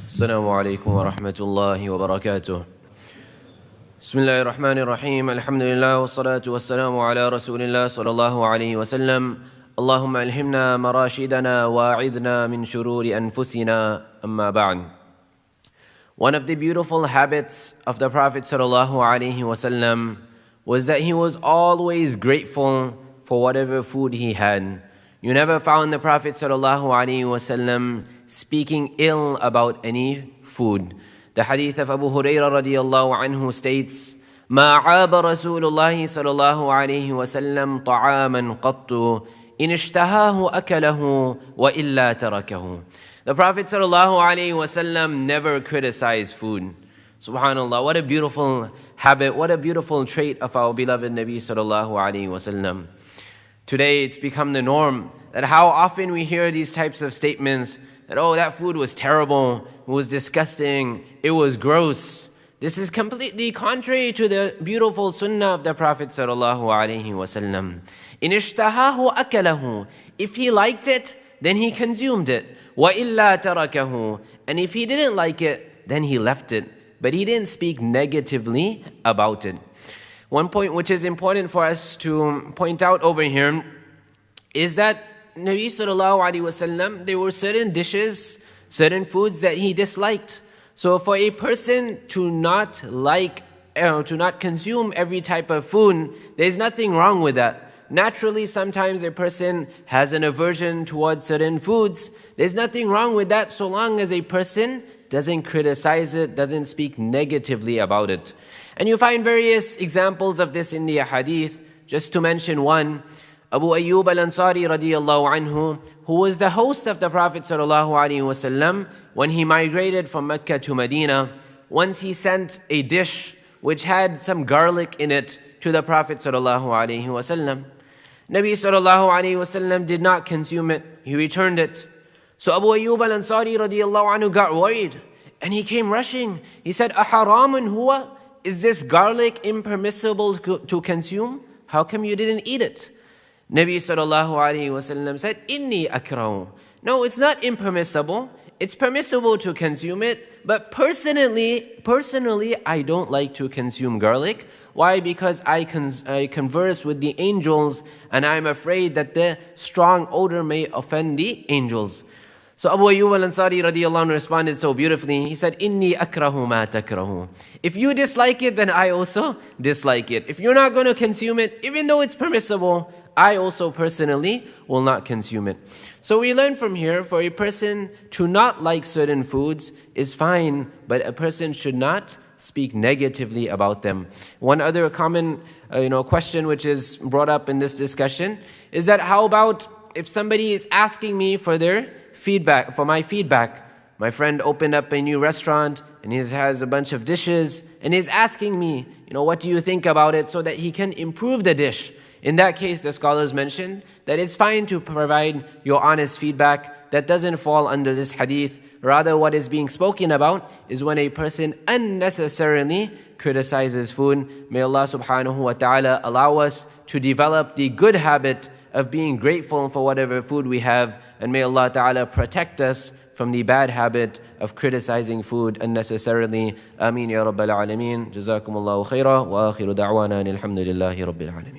السلام عليكم ورحمة الله وبركاته. بسم الله الرحمن الرحيم. الحمد لله والصلاة والسلام على رسول الله صلى الله عليه وسلم. اللهم ألهمنا مراشدنا واعذنا من شرور أنفسنا أما بعد. One of the beautiful habits of the Prophet sallallahu alaihi wasallam was that he was always grateful for whatever food he had. You never found the Prophet sallallahu alaihi wasallam speaking ill about any food. The hadith of Abu Hurairah radiyallahu anhu states, ما عاب رسول الله صلى الله عليه وسلم طعاما قط إن اشتهاه أكله وإلا تركه. The Prophet sallallahu alaihi wasallam never criticized food. Subhanallah, what a beautiful habit, what a beautiful trait of our beloved Nabi sallallahu alaihi wasallam. Today it's become the norm that how often we hear these types of statements that, oh, that food was terrible, it was disgusting, it was gross. This is completely contrary to the beautiful sunnah of the Prophet sallallahu alaihi wasallam. In ishtahahu akalahu, if he liked it, then he consumed it. Wa illa tarakahu, and if he didn't like it, then he left it. But he didn't speak negatively about it. One point which is important for us to point out over here is that Nabi sallallahu alaihi wasallam, there were certain dishes, certain foods that he disliked. So for a person to not consume every type of food, there's nothing wrong with that. Naturally, sometimes a person has an aversion towards certain foods. There's nothing wrong with that so long as a person doesn't criticize it, doesn't speak negatively about it. And you find various examples of this in the hadith. Just to mention one, Abu Ayyub al-Ansari radiyallahu anhu, who was the host of the Prophet sallallahu alaihi wasallam when he migrated from Mecca to Medina. Once he sent a dish which had some garlic in it to the Prophet sallallahu alaihi wasallam. Nabi sallallahu alaihi wasallam did not consume it. He returned it. So Abu Ayyub al-Ansari radiyallahu anhu got worried and he came rushing. He said, "Aharamun huwa? Is this garlic impermissible to consume? How come you didn't eat it?" Nabi sallallahu alaihi wasallam said, "Inni akrahu." No, it's not impermissible. It's permissible to consume it, but personally, I don't like to consume garlic. Why? Because I converse with the angels and I'm afraid that the strong odor may offend the angels. So Abu Ayyub al-Ansari radiyallahu anhu responded so beautifully. He said, "Inni akrahu ma takrahu." If you dislike it, then I also dislike it. If you're not going to consume it, even though it's permissible, I also personally will not consume it. So we learn from here, for a person to not like certain foods is fine, but a person should not speak negatively about them. One other common question which is brought up in this discussion is that how about if somebody is asking me for their feedback, for my feedback? My friend opened up a new restaurant and he has a bunch of dishes and he's asking me, what do you think about it, so that he can improve the dish. In that case, the scholars mentioned that it's fine to provide your honest feedback. That doesn't fall under this hadith. Rather, what is being spoken about is when a person unnecessarily criticizes food. May Allah subhanahu wa ta'ala allow us to develop the good habit of being grateful for whatever food we have. And may Allah ta'ala protect us from the bad habit of criticizing food unnecessarily. Ameen ya Rabbal Alameen. Jazakumullahu Khairan. Wa akhiru da'wana alhamdulillahi Rabbil Alameen.